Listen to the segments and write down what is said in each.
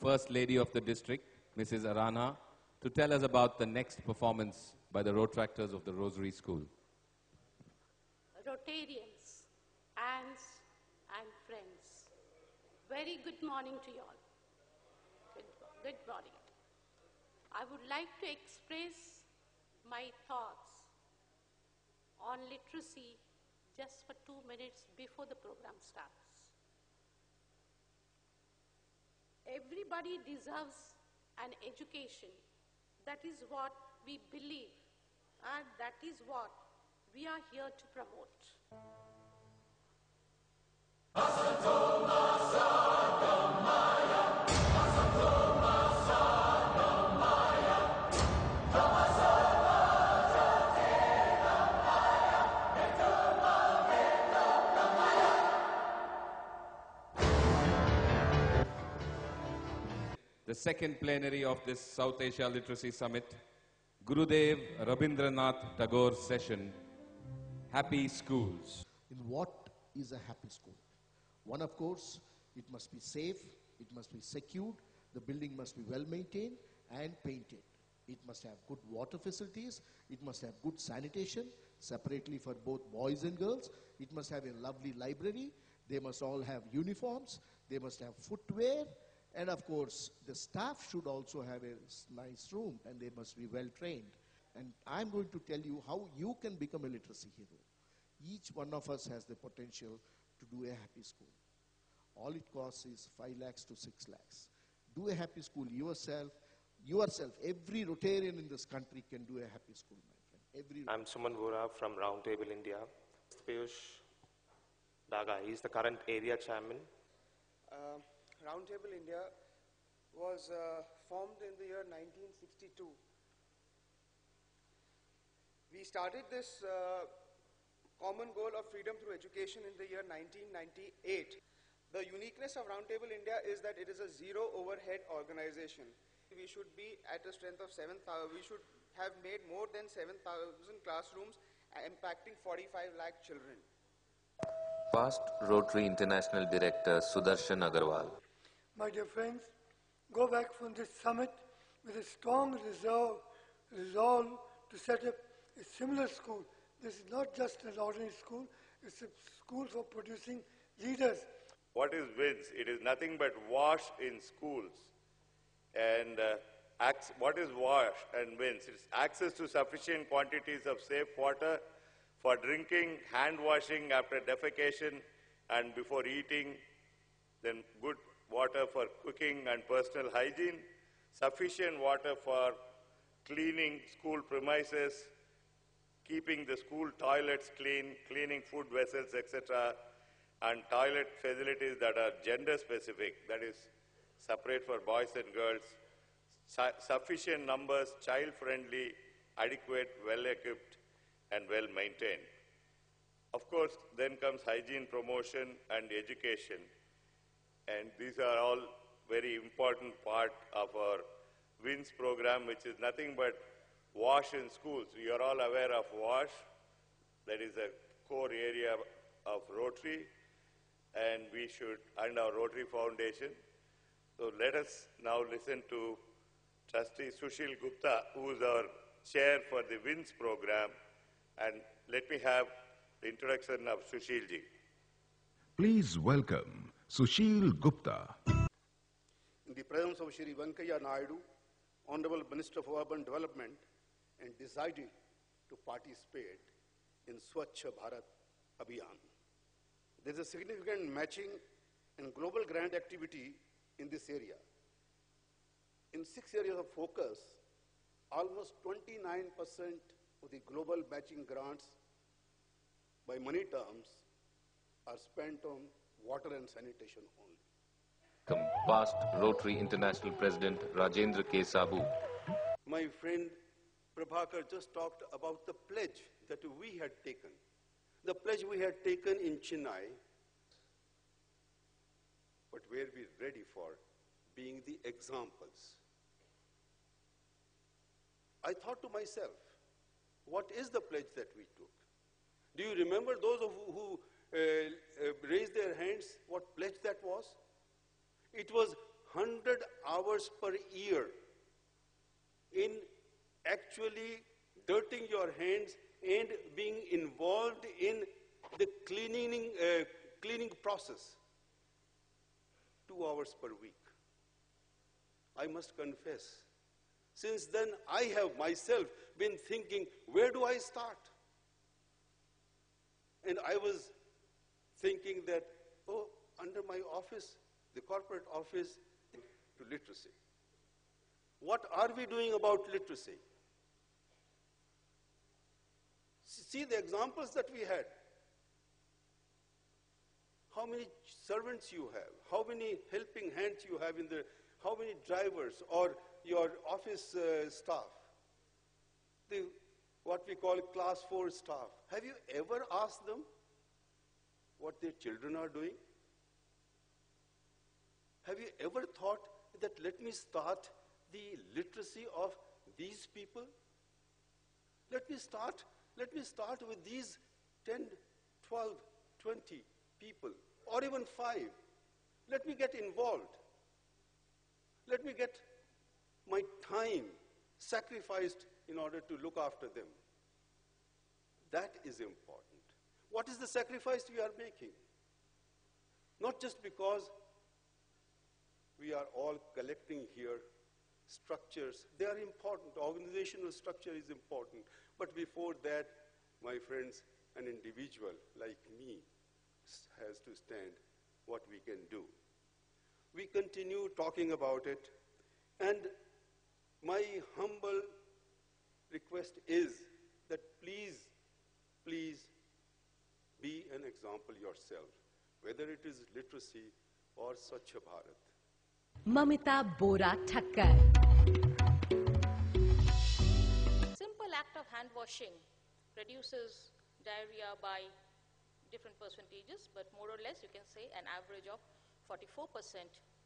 First Lady of the district, Mrs. Arana, to tell us about the next performance by the Rotractors of the Rosary School. Rotarians, aunts and friends, very good morning to you all. Good morning. I would like to express my thoughts on literacy just for 2 minutes before the program starts. Everybody deserves an education. That is what we believe, and that is what we are here to promote. The second plenary of this South Asia Literacy Summit, Gurudev Rabindranath Tagore's session, Happy Schools. In what is a happy school? One, of course, it must be safe, it must be secured, the building must be well maintained and painted. It must have good water facilities, it must have good sanitation, separately for both boys and girls. It must have a lovely library, they must all have uniforms, they must have footwear, and of course, the staff should also have a nice room and they must be well trained. And I'm going to tell you how you can become a literacy hero. Each one of us has the potential to do a happy school. All it costs is 5 lakhs to 6 lakhs. Do a happy school yourself. Every Rotarian in this country can do a happy school, my friend. I'm Suman Vora from Roundtable India. Piyush Daga, he's the current area chairman. Roundtable India was formed in the year 1962. We started this common goal of freedom through education in the year 1998. The uniqueness of Roundtable India is that it is a zero overhead organization. We should be at a strength of 7,000. We should have made more than 7,000 classrooms impacting 45 lakh children. Past Rotary International Director Sudarshan Agarwal. My dear friends, go back from this summit with a strong resolve to set up a similar school. This is not just an ordinary school, it's a school for producing leaders. What is WINS? It is nothing but wash in schools. And what is WASH and WINS? It's access to sufficient quantities of safe water for drinking, hand washing after defecation and before eating, then good water for cooking and personal hygiene, sufficient water for cleaning school premises, keeping the school toilets clean, cleaning food vessels, etc., and toilet facilities that are gender specific, that is separate for boys and girls, sufficient numbers, child-friendly, adequate, well-equipped, and well-maintained. Of course, then comes hygiene promotion and education. And these are all very important part of our WINS program, which is nothing but WASH in schools. You are all aware of WASH. That is a core area of Rotary, and our Rotary Foundation. So let us now listen to Trustee Sushil Gupta, who is our chair for the WINS program, and let me have the introduction of Sushil ji. Please welcome Sushil Gupta. In the presence of Shri Venkaiah Naidu, Honorable Minister for Urban Development, and decided to participate in Swachh Bharat Abhiyan. There is a significant matching and global grant activity in this area. In 6 areas of focus, almost 29% of the global matching grants by money terms are spent on water and sanitation only. Past Rotary International President Rajendra K. Sabu. My friend Prabhakar just talked about the pledge that we had taken. The pledge we had taken in Chennai, but were we ready for being the examples? I thought to myself, what is the pledge that we took? Do you remember those who raised their hands, what pledge that was? It was 100 hours per year in actually dirtying your hands and being involved in the cleaning process. 2 hours per week. I must confess, since then I have myself been thinking, where do I start? And I was thinking that, oh, under my office, the corporate office, to literacy. What are we doing about literacy? See the examples that we had. How many servants you have, how many helping hands you have in the, how many drivers or your office staff, what we call class 4 staff. Have you ever asked them what their children are doing? Have you ever thought that let me start the literacy of these people? Let me start with these 10, 12, 20 people, or even 5. Let me get involved. Let me get my time sacrificed in order to look after them. That is important. What is the sacrifice we are making? Not just because we are all collecting here structures. They are important. Organizational structure is important. But before that, my friends, an individual like me has to stand what we can do. We continue talking about it, and my humble request is that please, please be an example yourself, whether it is literacy or Swachh Bharat. Mamita Bora Thakkar. Simple act of hand washing reduces diarrhea by different percentages, but more or less you can say an average of 44%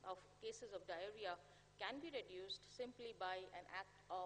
of cases of diarrhea can be reduced simply by an act of